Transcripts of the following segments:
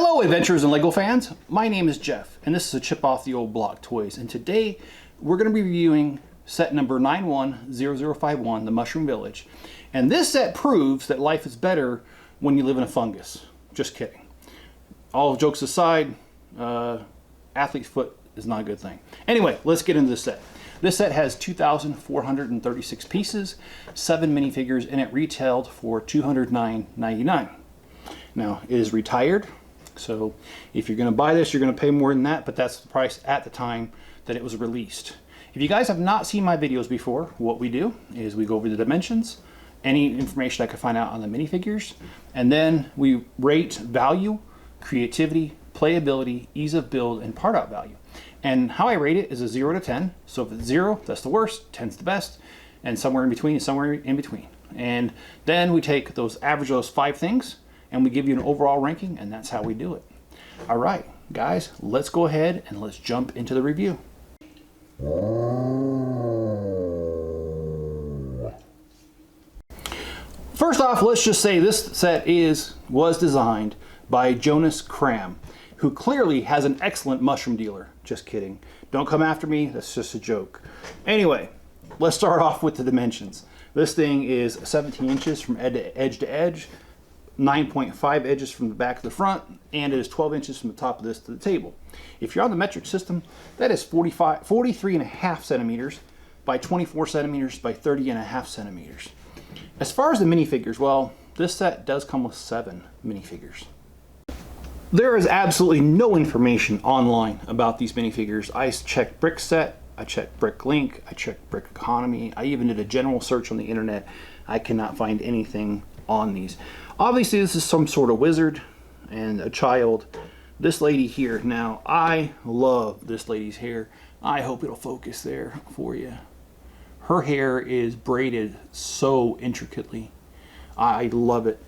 Hello adventurers and LEGO fans, my name is Jeff and this is a chip off the old block toys, and today we're going to be reviewing set number 910051, the Mushroom Village. And this set proves that life is better when you live in a fungus. Just kidding. All jokes aside, athlete's foot is not a good thing. Anyway, let's get into this set. This set has 2,436 pieces, 7 minifigures, and it retailed for $209.99. Now, it is retired, so if you're going to buy this, you're going to pay more than that, but that's the price at the time that it was released. If you guys have not seen my videos before, what we do is we go over the dimensions, any information I can find out on the minifigures, and then we rate value, creativity, playability, ease of build, and part out value. And how I rate it is a 0 to 10. So if it's 0, that's the worst, 10's the best, and somewhere in between is somewhere in between. And then we take those average of those 5 things, and we give you an overall ranking, and that's how we do it. All right, guys, let's go ahead and let's jump into the review. First off, let's just say this set was designed by Jonas Kram, who clearly has an excellent mushroom dealer. Just kidding. Don't come after me, that's just a joke. Anyway, let's start off with the dimensions. This thing is 17 inches from edge to edge, 9.5 edges from the back to the front, and it is 12 inches from the top of this to the table. If you're on the metric system, that is 43.5 centimeters by 24 centimeters by 30.5 centimeters. As far as the minifigures, well, this set does come with 7 minifigures. There is absolutely no information online about these minifigures. I checked Brickset, I checked Bricklink, I checked Brick Economy, I even did a general search on the internet. I cannot find anything on these. Obviously this is some sort of wizard and a child. This lady here, now I love this lady's hair. I hope it'll focus there for you. Her hair is braided so intricately. I love it.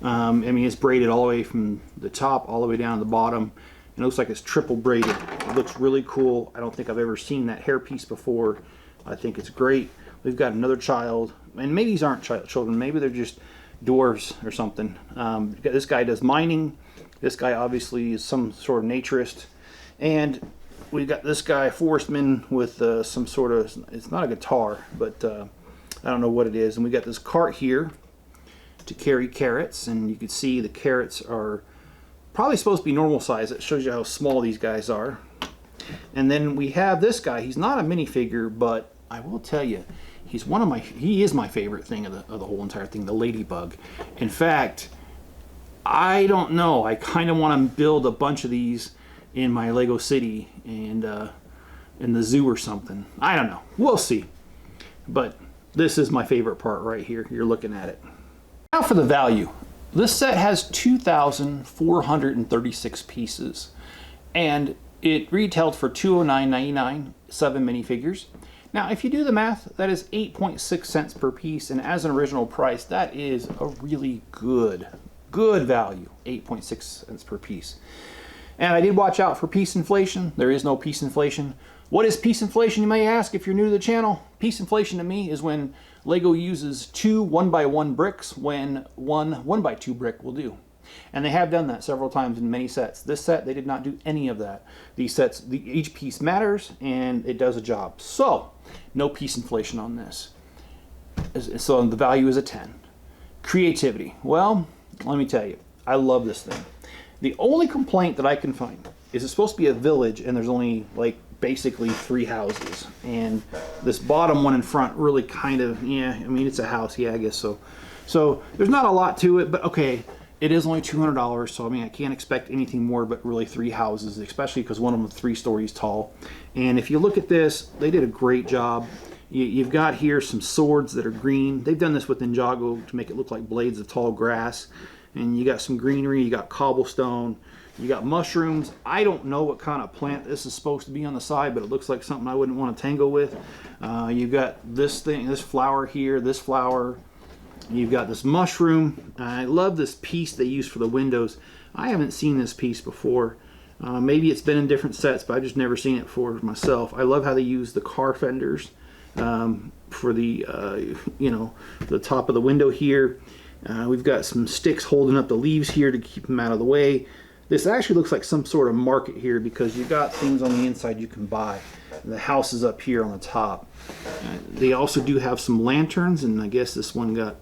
I mean, it's braided all the way from the top all the way down to the bottom. It looks like it's triple braided. It looks really cool. I don't think I've ever seen that hair piece before. I think it's great. We've got another child, and maybe these aren't children. Maybe they're just dwarves or something. This guy does mining. This guy obviously is some sort of naturist. And we've got this guy, forestman, with some sort of, it's not a guitar, but I don't know what it is. And we got this cart here to carry carrots, and you can see the carrots are probably supposed to be normal size. It shows you how small these guys are. And then we have this guy. He's not a minifigure, but I will tell you, he is my favorite thing of the whole entire thing, the ladybug. In fact, I don't know, I kind of want to build a bunch of these in my Lego City and in the zoo or something. I don't know, we'll see. But this is my favorite part right here. You're looking at it. Now for the value. This set has 2,436 pieces, and it retailed for $209.99, 7 minifigures. Now, if you do the math, that is 8.6 cents per piece, and as an original price, that is a really good value, 8.6 cents per piece. And I did watch out for piece inflation. There is no piece inflation. What is piece inflation, you may ask, if you're new to the channel? Piece inflation to me is when Lego uses 2 1x1 bricks when one 1x2 brick will do. And they have done that several times in many sets. This set, they did not do any of that. These sets, each piece matters and it does a job. So, no piece inflation on this. So the value is a 10. Creativity. Well, let me tell you, I love this thing. The only complaint that I can find is it's supposed to be a village and there's only like basically 3 houses. And this bottom one in front really kind of, yeah, I mean, it's a house, yeah, I guess so. So there's not a lot to it, but okay. It is only $200, so I mean I can't expect anything more but really 3 houses, especially because one of them is 3 stories tall. And if you look at this, they did a great job. You've got here some swords that are green. They've done this with Ninjago to make it look like blades of tall grass. And you got some greenery, you got cobblestone, you got mushrooms. I don't know what kind of plant this is supposed to be on the side, but it looks like something I wouldn't want to tangle with. You've got this thing, this flower here, this flower. You've got this mushroom. I love this piece they use for the windows. I haven't seen this piece before. Maybe it's been in different sets, but I've just never seen it for myself. I love how they use the car fenders for the, the top of the window here. We've got some sticks holding up the leaves here to keep them out of the way. This actually looks like some sort of market here because you've got things on the inside you can buy. And the house is up here on the top. They also do have some lanterns, and I guess this one got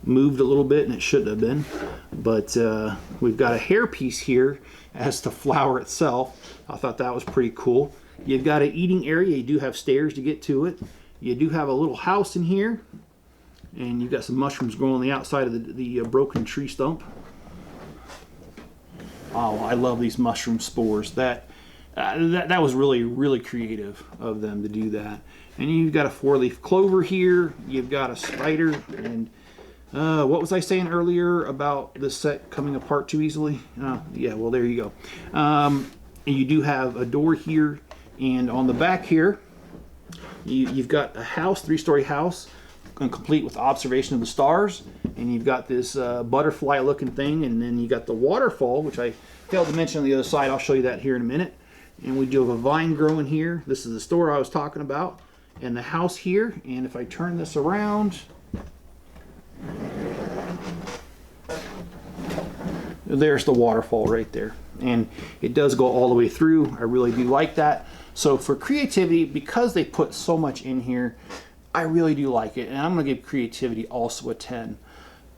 moved a little bit and it shouldn't have been. But we've got a hairpiece here as the flower itself. I thought that was pretty cool. You've got an eating area. You do have stairs to get to it. You do have a little house in here. And you've got some mushrooms growing on the outside of the broken tree stump. Oh, I love these mushroom spores. That was really creative of them to do that. And you've got a 4-leaf clover here. You've got a spider. And what was I saying earlier about this set coming apart too easily? Yeah, well, there you go. And you do have a door here. And on the back here, you've got a house, 3-story house, complete with observation of the stars. And you've got this butterfly looking thing, and then you got the waterfall, which I failed to mention on the other side. I'll show you that here in a minute. And we do have a vine growing here. This is the store I was talking about, and the house here. And if I turn this around, there's the waterfall right there. And it does go all the way through. I really do like that. So for creativity, because they put so much in here, I really do like it. And I'm going to give creativity also a 10.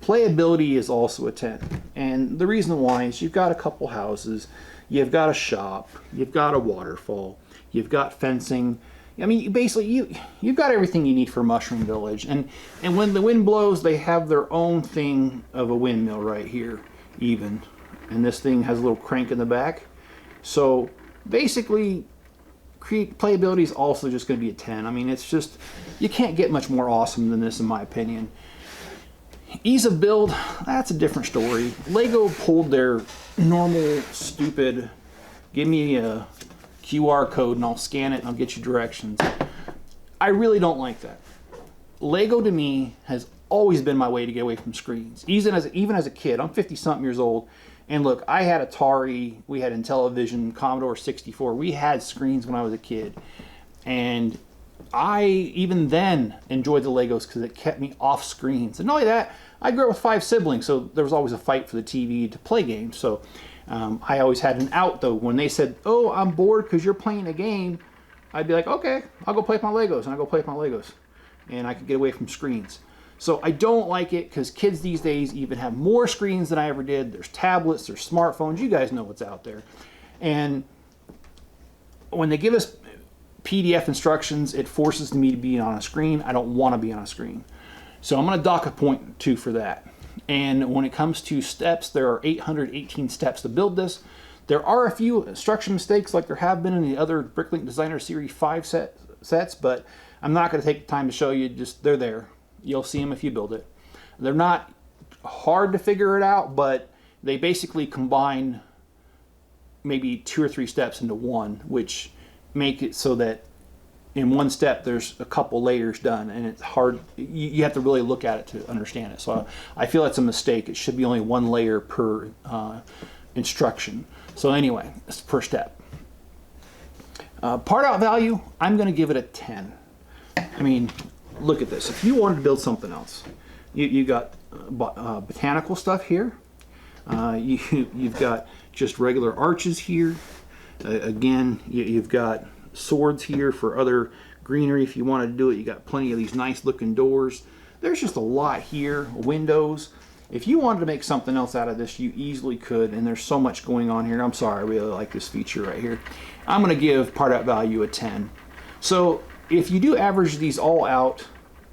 Playability is also a 10. And the reason why is you've got a couple houses, you've got a shop, you've got a waterfall, you've got fencing. I mean, basically, you've got everything you need for Mushroom Village. And when the wind blows, they have their own thing of a windmill right here, even. And this thing has a little crank in the back. So basically, playability is also just going to be a 10. I mean, it's just, you can't get much more awesome than this, in my opinion. Ease of build, that's a different story. Lego pulled their normal, stupid, give me a QR code and I'll scan it and I'll get you directions. I really don't like that. Lego to me has always been my way to get away from screens. Even as a kid, I'm 50-something years old, and look, I had Atari, we had Intellivision, Commodore 64. We had screens when I was a kid. And I, even then, enjoyed the Legos because it kept me off screens. And not only that, I grew up with 5 siblings, so there was always a fight for the TV to play games. So I always had an out, though. When they said, oh, I'm bored because you're playing a game, I'd be like, okay, I'll go play with my Legos. And I go play with my Legos. And I could get away from screens. So I don't like it because kids these days even have more screens than I ever did. There's tablets, there's smartphones. You guys know what's out there. And when they give us PDF instructions, it forces me to be on a screen. I don't want to be on a screen. So I'm going to dock a point 2 for that. And when it comes to steps, there are 818 steps to build this. There are a few instruction mistakes like there have been in the other Bricklink Designer Series 5 sets, but I'm not going to take the time to show you. Just they're there. You'll see them if you build it. They're not hard to figure it out, but they basically combine maybe 2 or 3 steps into one, which make it so that in one step there's a couple layers done, and it's hard. You have to really look at it to understand it. So I feel that's a mistake. It should be only 1 layer per instruction. So anyway, it's per step. Part out value, I'm going to give it a 10. I mean, look at this. If you wanted to build something else, you got botanical stuff here. You've got just regular arches here. Again, you've got swords here for other greenery if you wanted to do it. You got plenty of these nice looking doors. There's just a lot here. Windows. If you wanted to make something else out of this, you easily could, and there's so much going on here. I'm sorry, I really like this feature right here. I'm going to give part out value a 10. So if you do average these all out,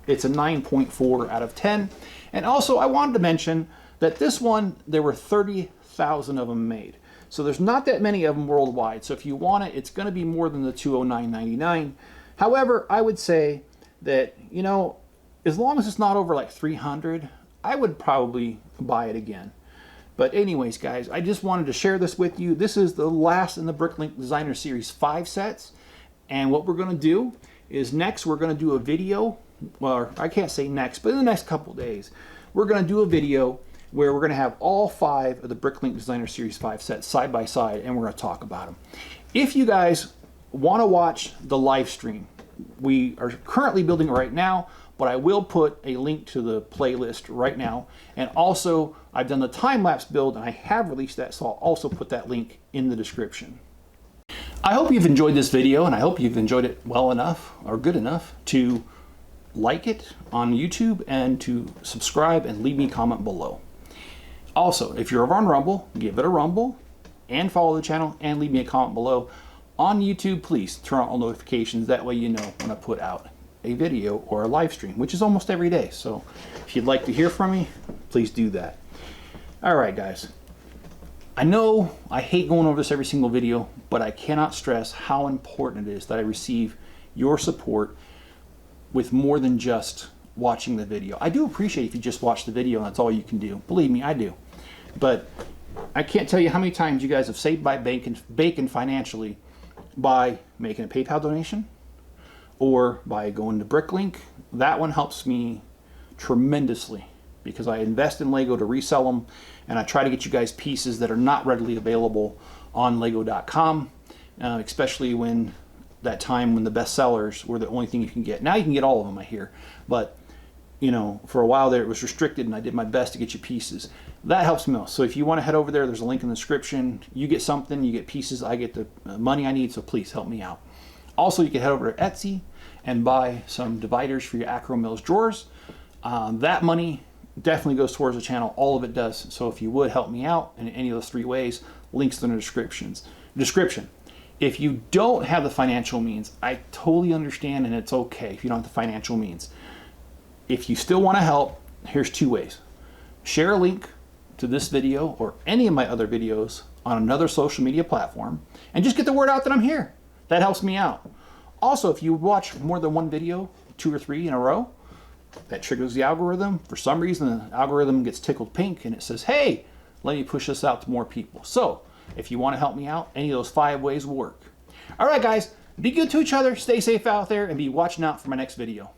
it's a 9.4 out of 10. And also, I wanted to mention that this one, there were 30,000 of them made. So there's not that many of them worldwide. So if you want it, it's going to be more than the $209.99. However, I would say that, you know, as long as it's not over like 300, I would probably buy it again. But anyways, guys, I just wanted to share this with you. This is the last in the Bricklink Designer Series 5 sets. And what we're going to do is next we're going to do a video. Well, I can't say next, but in the next couple days, we're going to do a video where we're going to have all 5 of the Bricklink Designer Series 5 sets side by side, and we're going to talk about them. If you guys want to watch the live stream, we are currently building it right now, but I will put a link to the playlist right now. And also, I've done the time-lapse build, and I have released that, so I'll also put that link in the description. I hope you've enjoyed this video, and I hope you've enjoyed it well enough, or good enough, to like it on YouTube and to subscribe and leave me a comment below. Also, if you're over on Rumble, give it a rumble and follow the channel and leave me a comment below. On YouTube, please turn on all notifications. That way you know when I put out a video or a live stream, which is almost every day. So if you'd like to hear from me, please do that. All right, guys. I know I hate going over this every single video, but I cannot stress how important it is that I receive your support with more than just watching the video. I do appreciate if you just watch the video and that's all you can do. Believe me, I do. But I can't tell you how many times you guys have saved by bacon financially by making a PayPal donation or by going to Bricklink. That one helps me tremendously because I invest in Lego to resell them, and I try to get you guys pieces that are not readily available on Lego.com, especially when that time when the best sellers were the only thing you can get. Now you can get all of them, I hear, but you know, for a while there it was restricted, and I did my best to get you pieces. That helps me out. So if you want to head over there, there's a link in the description. You get something, you get pieces, I get the money I need, so please help me out. Also, you can head over to Etsy and buy some dividers for your Akro-Mils drawers. That money definitely goes towards the channel. All of it does. So if you would help me out in any of those 3 ways, links in the description. If you don't have the financial means, I totally understand, and it's okay if you don't have the financial means. If you still want to help, here's 2 ways. Share a link to this video or any of my other videos on another social media platform and just get the word out that I'm here. That helps me out. Also, if you watch more than one video, 2 or 3 in a row, that triggers the algorithm. For some reason, the algorithm gets tickled pink and it says, hey, let me push this out to more people. So if you want to help me out, any of those 5 ways will work. All right, guys, be good to each other, stay safe out there, and be watching out for my next video.